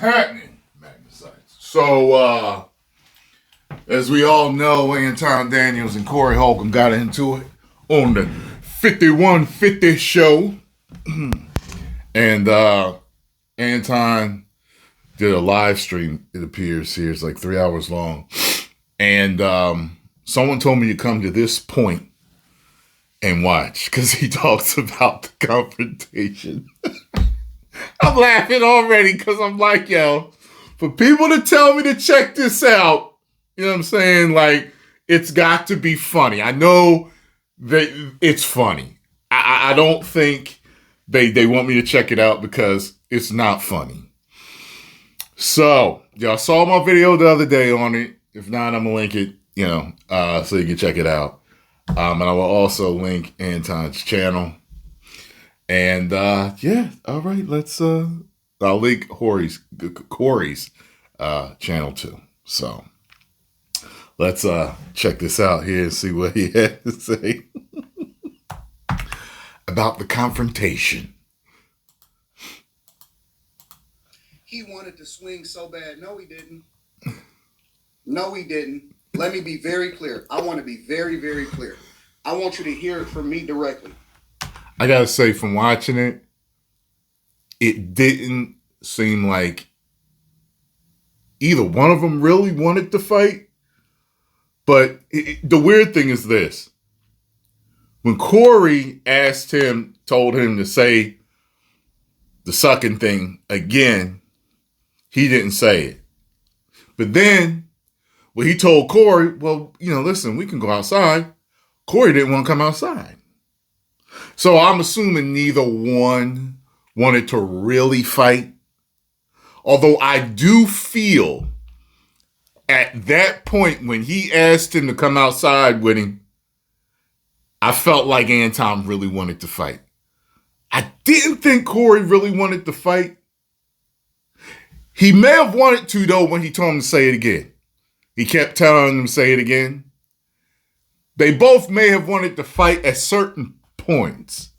happening, Magnus? So, as we all know, Anton Daniels and Corey Holcomb got into it on the 5150 show. And Anton did a live stream, it appears here. It's like 3 hours long. And someone told me to come to this point and watch because he talks about the confrontation. I'm laughing already because I'm like, yo, for people to tell me to check this out, you know what I'm saying? Like, it's got to be funny. I know that it's funny. I don't think they want me to check it out because it's not funny. So, y'all saw my video the other day on it. If not, I'm going to link it, so you can check it out. And I will also link Anton's channel. And, all right, I'll link Corey's channel too. So, let's check this out here and see what he had to say about the confrontation. He wanted to swing so bad. No, he didn't. No, he didn't. Let me be very clear. I want to be very, very clear. I want you to hear it from me directly. I got to say, from watching it, it didn't seem like either one of them really wanted to fight. But the weird thing is this. When Corey told him to say the sucking thing again, he didn't say it. But then, when he told Corey, well, listen, we can go outside, Corey didn't want to come outside. So I'm assuming neither one wanted to really fight. Although I do feel at that point when he asked him to come outside with him, I felt like Anton really wanted to fight. I didn't think Corey really wanted to fight. He may have wanted to, though, when he told him to say it again. He kept telling him to say it again. They both may have wanted to fight at certain points.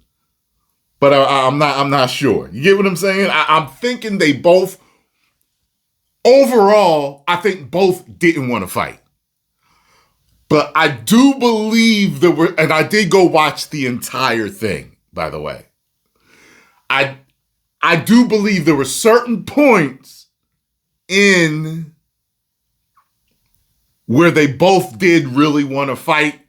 But I'm not sure. You get what I'm saying? I'm thinking they both, overall, I think both didn't want to fight. But I do believe and I did go watch the entire thing, by the way. I do believe there were certain points in where they both did really want to fight.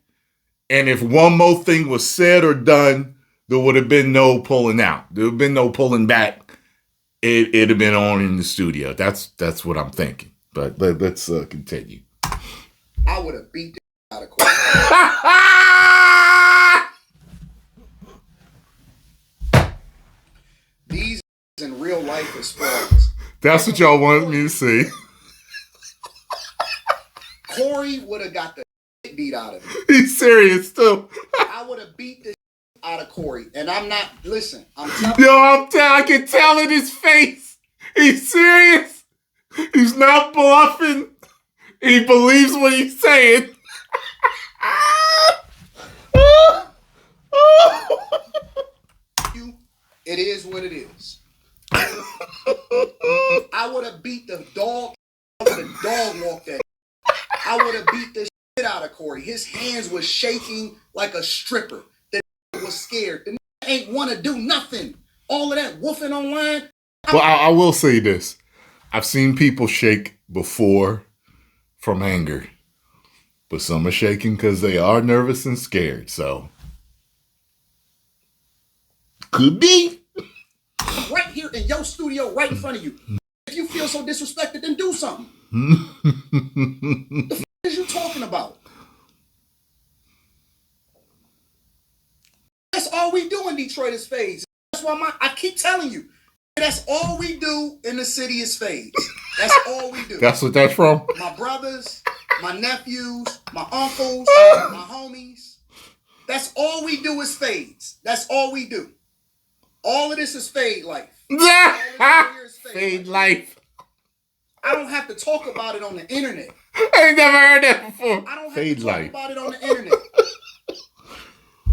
And if one more thing was said or done, there would have been no pulling out. There would have been no pulling back. It'd have been on in the studio. That's what I'm thinking. But let's continue. I would have beat the out of Corey. These in real life is frauds. That's what y'all wanted me to see. Corey would have got the beat out of him. He's serious too. I would have beat the out of Corey. And I'm not, listen, I'm telling you. I can tell in his face. He's serious. He's not bluffing. He believes what he's saying. It is what it is. I would have beat the dog. I would have dog walked that. I would have beat the shit out of Corey. His hands was shaking like a stripper. The was scared. The ain't want to do nothing. All of that woofing online. Well, I will say this. I've seen people shake before from anger. But some are shaking because they are nervous and scared. So, could be. Right here in your studio, right in front of you. If you feel so disrespected, then do something. The f*** is you talking about? That's all we do in Detroit is fades. That's why I keep telling you. That's all we do in the city is fades. That's all we do. That's what that's from? My brothers, my nephews, my uncles, my homies. That's all we do is fades. That's all we do. All of this is fade life. Fade life. I don't have to talk about it on the internet. I ain't never heard that before. I don't have fade to talk life. About it on the internet.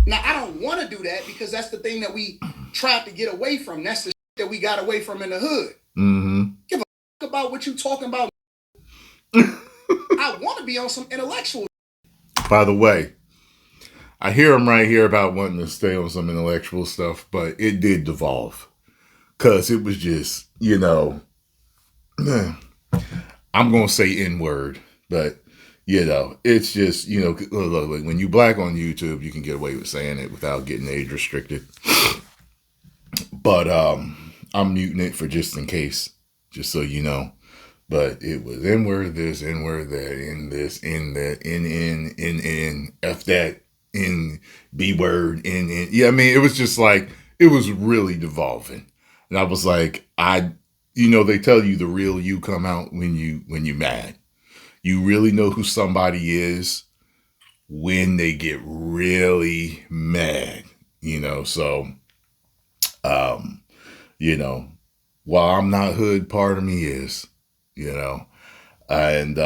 Now, I don't want to do that because that's the thing that we tried to get away from. That's the shit that we got away from in the hood. Mm-hmm. Give a about what you talking about. I want to be on some intellectual. By the way, I hear him right here about wanting to stay on some intellectual stuff, but it did devolve. Because it was just, I'm going to say N-word, but, it's just, look, when you black on YouTube, you can get away with saying it without getting age restricted. But I'm muting it for just in case, just so you know. But it was N-word this, N-word that, in this, in that, in, F that, in, B-word, in. Yeah, I mean, it was just like, it was really devolving. And I was like, they tell you the real you come out when you mad. You really know who somebody is when they get really mad, so, while I'm not hood, part of me is, and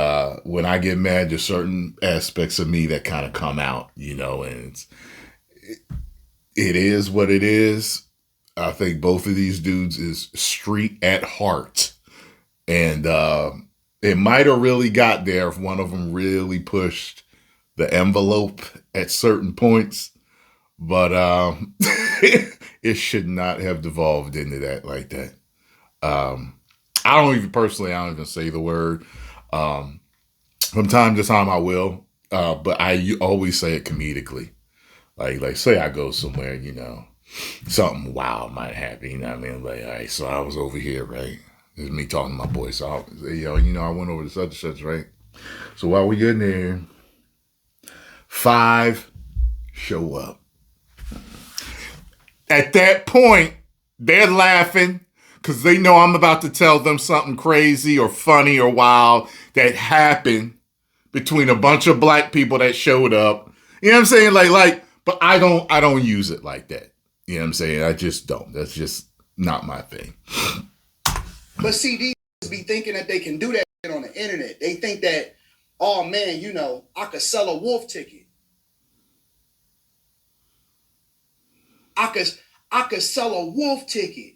when I get mad, there's certain aspects of me that kind of come out, and it is what it is. I think both of these dudes is street at heart. And it might have really got there if one of them really pushed the envelope at certain points. But it should not have devolved into that like that. I don't even say the word. From time to time I will. But I always say it comedically. Like say I go somewhere, something wild might happen, you know what I mean? Like, all right, so I was over here, right? This is me talking to my boy. So I say, I went over to such and such, right? So while we getting there, 5 show up. At that point, they're laughing because they know I'm about to tell them something crazy or funny or wild that happened between a bunch of black people that showed up. You know what I'm saying? Like, but I don't use it like that. You know what I'm saying? I just don't. That's just not my thing. But see, these be thinking that they can do that on the internet. They think that, oh man, I could sell a wolf ticket. I could sell a wolf ticket.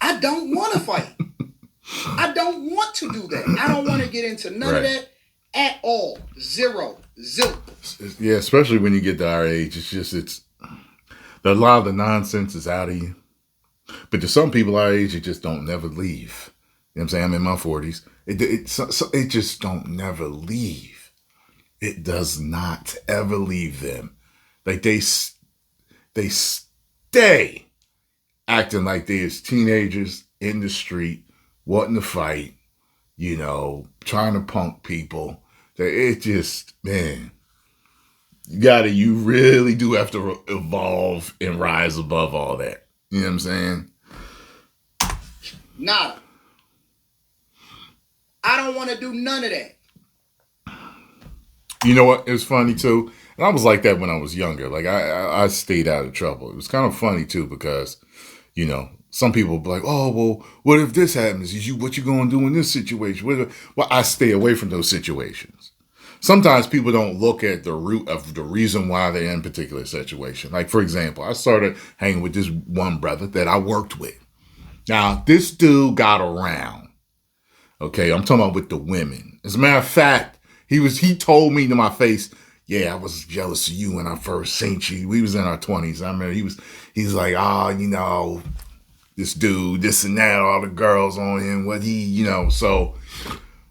I don't want to fight. I don't want to do that. I don't want to get into none of that at all. Zero. Yeah, especially when you get to our age. A lot of the nonsense is out of you. But to some people our age, it just don't never leave. You know what I'm saying? I'm in my 40s. It just don't never leave. It does not ever leave them. Like they stay acting like they is teenagers in the street, wanting to fight, trying to punk people. It just, man, you really do have to evolve and rise above all that. You know what I'm saying? Nada. I don't want to do none of that. You know what? It was funny too. And I was like that when I was younger. Like I stayed out of trouble. It was kind of funny too because, some people be like, oh, well, what if this happens? What you going to do in this situation? Well, I stay away from those situations. Sometimes people don't look at the root of the reason why they're in a particular situation. Like, for example, I started hanging with this one brother that I worked with. Now, this dude got around. Okay, I'm talking about with the women. As a matter of fact, he told me to my face, yeah, I was jealous of you when I first seen you. We was in our 20s. I remember he's like, this dude, this and that, all the girls on him, so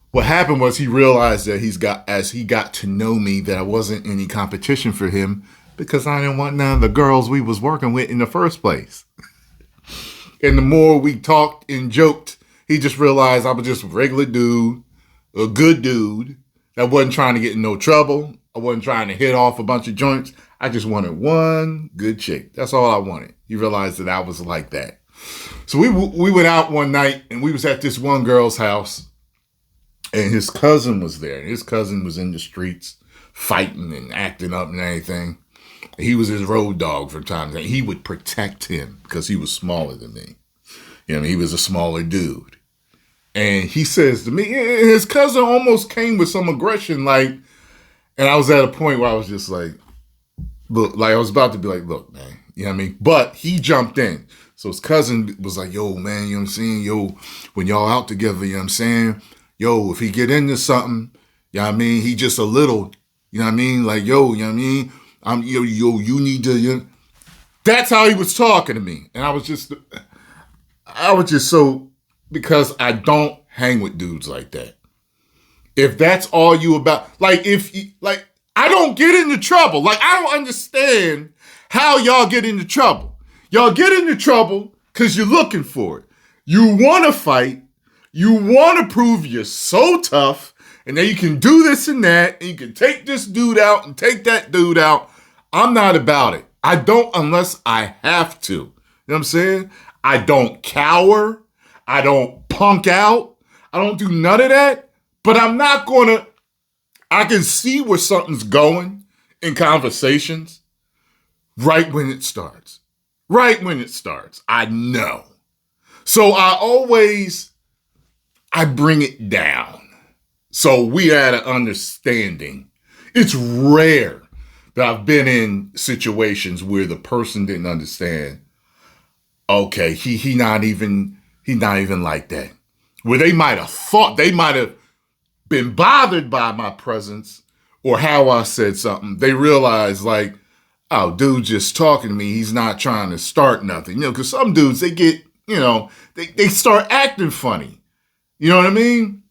what happened was he realized that as he got to know me, that I wasn't any competition for him because I didn't want none of the girls we was working with in the first place. And the more we talked and joked, he just realized I was just a regular dude, a good dude that wasn't trying to get in no trouble. I wasn't trying to hit off a bunch of joints. I just wanted one good chick. That's all I wanted. He realized that I was like that. So we went out one night and we was at this one girl's house and his cousin was there. His cousin was in the streets fighting and acting up and everything. He was his road dog from time to time. He would protect him because he was smaller than me. He was a smaller dude. And he says to me, and his cousin almost came with some aggression, and I was at a point where I was just like, look, I was about to be like, look, man, You know what I mean? But he jumped in. So his cousin was like, yo, man, you know what I'm saying? Yo, when y'all out together, you know what I'm saying? Yo, if he get into something, you know what I mean? He just a little, you know what I mean? Like, yo, you know what I mean? You need to, That's how he was talking to me. And I was just so, because I don't hang with dudes like that. If that's all you about, I don't get into trouble. Like, I don't understand how y'all get into trouble. Y'all get into trouble because you're looking for it. You want to fight. You want to prove you're so tough, and then you can do this and that, and you can take this dude out and take that dude out. I'm not about it. I don't unless I have to. You know what I'm saying? I don't cower. I don't punk out. I don't do none of that. But I'm not going to. I can see where something's going in conversations right when it starts. Right when it starts. I know. So I bring it down. So we had an understanding. It's rare that I've been in situations where the person didn't understand. Okay, he not even like that. Where they might have been bothered by my presence or how I said something. They realized like, oh, dude just talking to me. He's not trying to start nothing. Because some dudes, they get, they start acting funny. You know what I mean?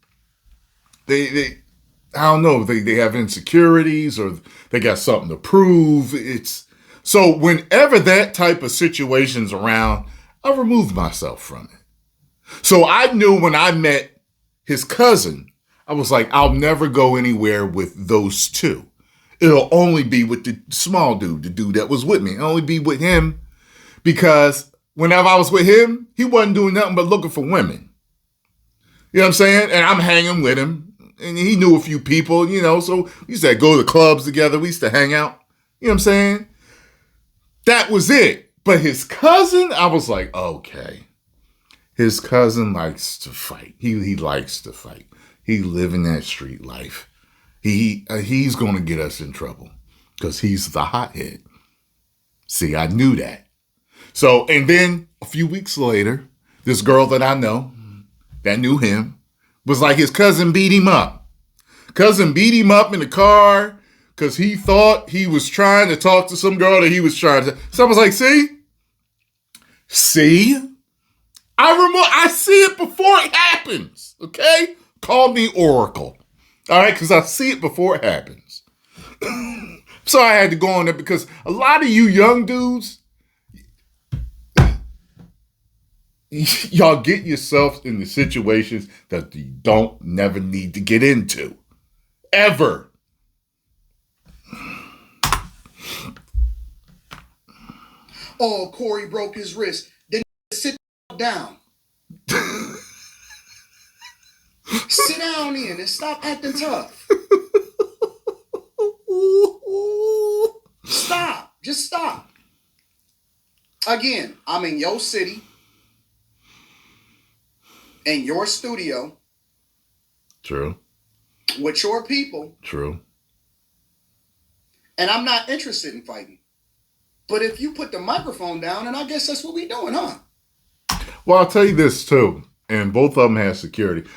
They I don't know, they have insecurities or they got something to prove. So whenever that type of situation's around, I remove myself from it. So I knew when I met his cousin, I was like, I'll never go anywhere with those two. It'll only be with the small dude, the dude that was with me. It'll only be with him because whenever I was with him, he wasn't doing nothing but looking for women. You know what I'm saying? And I'm hanging with him. And he knew a few people, so we used to go to the clubs together. We used to hang out. You know what I'm saying? That was it. But his cousin, I was like, okay. His cousin likes to fight. He likes to fight. He living that street life. He's going to get us in trouble because he's the hothead. See, I knew that. So, and then a few weeks later, this girl that I know that knew him was like his cousin beat him up. Cousin beat him up in the car because he thought he was trying to talk to some girl that he was trying to. So I was like, see, I see it before it happens. Okay, call me Oracle. All right, because I see it before it happens. So I had to go on there because a lot of you young dudes, y'all get yourselves in the situations that you don't never need to get into. Ever. Oh, Corey broke his wrist. Then sit down. Sit down in and stop acting tough. Stop. Just stop. Again, I'm in your city, in your studio. True. With your people. True. And I'm not interested in fighting. But if you put the microphone down, and I guess that's what we doing, huh? Well, I'll tell you this too, and both of them have security.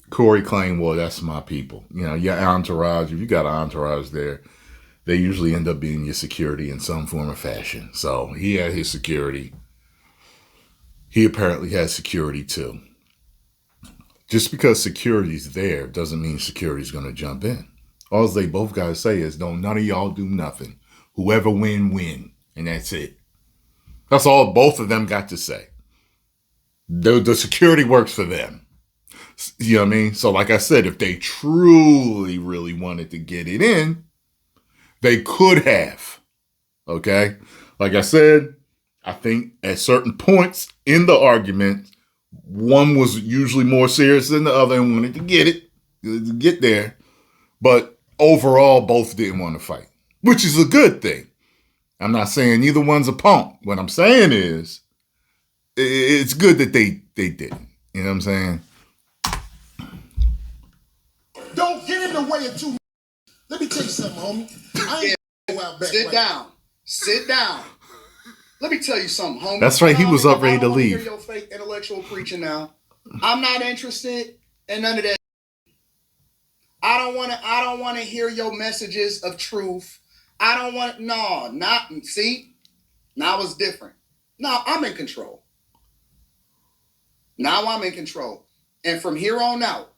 Corey claimed, well, that's my people. Your entourage, if you got an entourage there, they usually end up being your security in some form or fashion. So he had his security. He apparently has security too. Just because security's there doesn't mean security's going to jump in. All they both got to say is, don't none of y'all do nothing. Whoever win. And that's it. That's all both of them got to say. The security works for them. You know what I mean? So like I said, if they truly, really wanted to get it in, they could have. Okay? Like I said, I think at certain points in the argument, one was usually more serious than the other and wanted to get there. But overall, both didn't want to fight, which is a good thing. I'm not saying neither one's a punk. What I'm saying is, it's good that they didn't. You know what I'm saying? Don't get in the way of two. Let me tell you something, homie. I ain't go out back. Sit down. Let me tell you something, homie. That's right. He was up ready to leave. I don't want to hear your fake intellectual preaching now. I'm not interested in none of that. I don't want to hear your messages of truth. I don't want see. Now it's different. Now I'm in control. And from here on out,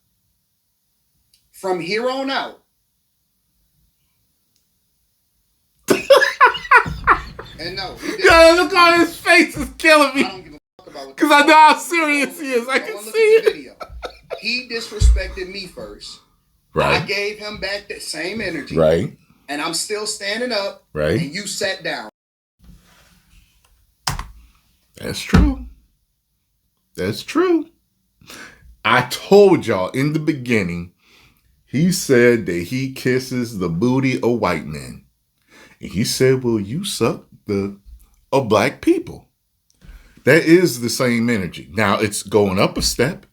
and no, yo, look on his face is killing me. I don't give a fuck about because I know how serious he is. I can see it. Video. He disrespected me first. Right. I gave him back that same energy. Right. And I'm still standing up. Right. And you sat down. That's true. That's true. I told y'all in the beginning, he said that he kisses the booty of white men. And he said, well, you suck of black people. That is the same energy. Now, it's going up a step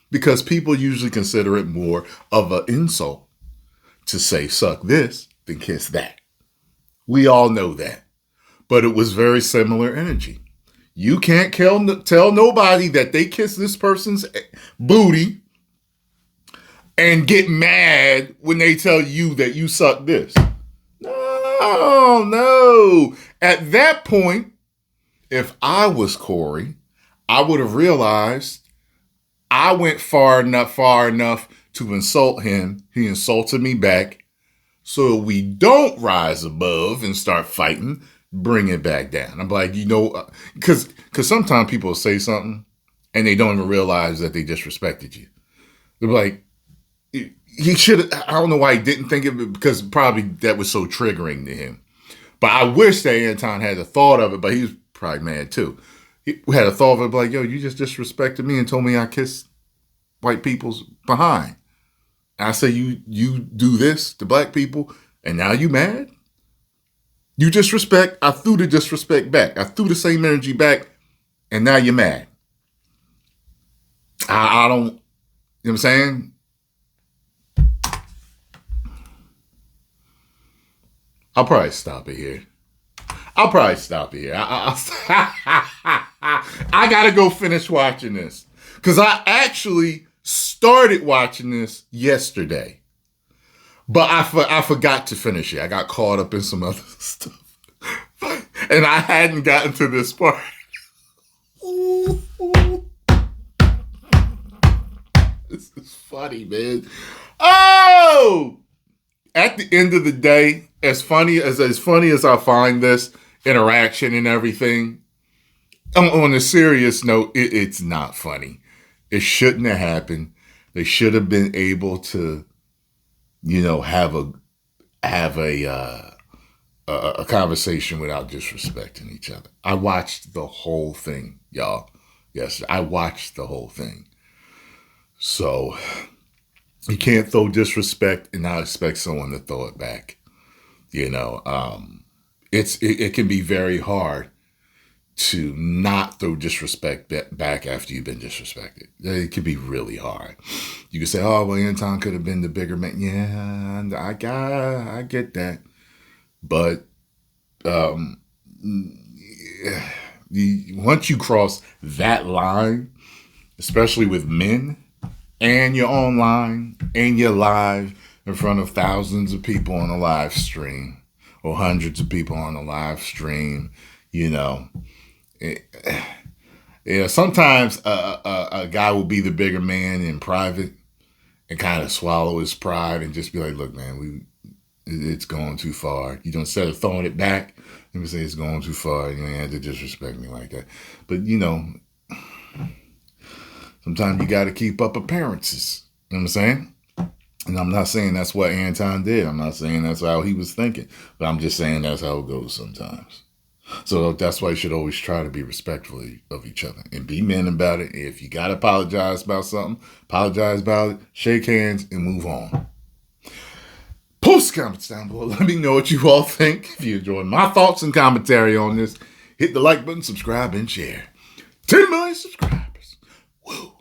because people usually consider it more of an insult to say suck this than kiss that. We all know that. But it was very similar energy. You can't tell nobody that they kiss this person's booty and get mad when they tell you that you suck this. No. At that point, if I was Corey, I would have realized I went far enough to insult him. He insulted me back. So we don't rise above and start fighting, bring it back down. I'm like, because sometimes people say something and they don't even realize that they disrespected you. They're like, he should. I don't know why he didn't think of it, because probably that was so triggering to him. But I wish that Anton had a thought of it, but he was probably mad too. He had a thought of it, like, yo, you just disrespected me and told me I kissed white people's behind. And I say, you do this to black people, and now you mad? You disrespect, I threw the disrespect back. I threw the same energy back, and now you're mad. I don't, you know what I'm saying? I'll probably stop it here. I gotta go finish watching this. Because I actually started watching this yesterday. But I forgot to finish it. I got caught up in some other stuff. And I hadn't gotten to this part. This is funny, man. Oh! At the end of the day, as funny as I find this interaction and everything, on a serious note, it's not funny. It shouldn't have happened. They should have been able to, have a conversation without disrespecting each other. I watched the whole thing, y'all. Yes, I watched the whole thing. So you can't throw disrespect and not expect someone to throw it back. It can be very hard to not throw disrespect back after you've been disrespected. It can be really hard. You can say, oh, well, Anton could have been the bigger man. Yeah, I get that. But once you cross that line, especially with men, and you're online, and you're live in front of thousands of people on a live stream, or hundreds of people on a live stream, sometimes a guy will be the bigger man in private and kind of swallow his pride and just be like, look, man, it's going too far. Instead of throwing it back, let me say it's going too far. You ain't have to disrespect me like that. But, sometimes you got to keep up appearances. You know what I'm saying? And I'm not saying that's what Anton did. I'm not saying that's how he was thinking. But I'm just saying that's how it goes sometimes. So that's why you should always try to be respectful of each other and be men about it. If you got to apologize about something, apologize about it, shake hands, and move on. Post comments down below. Let me know what you all think. If you enjoyed my thoughts and commentary on this, hit the like button, subscribe, and share. 10 million subscribers. Woo!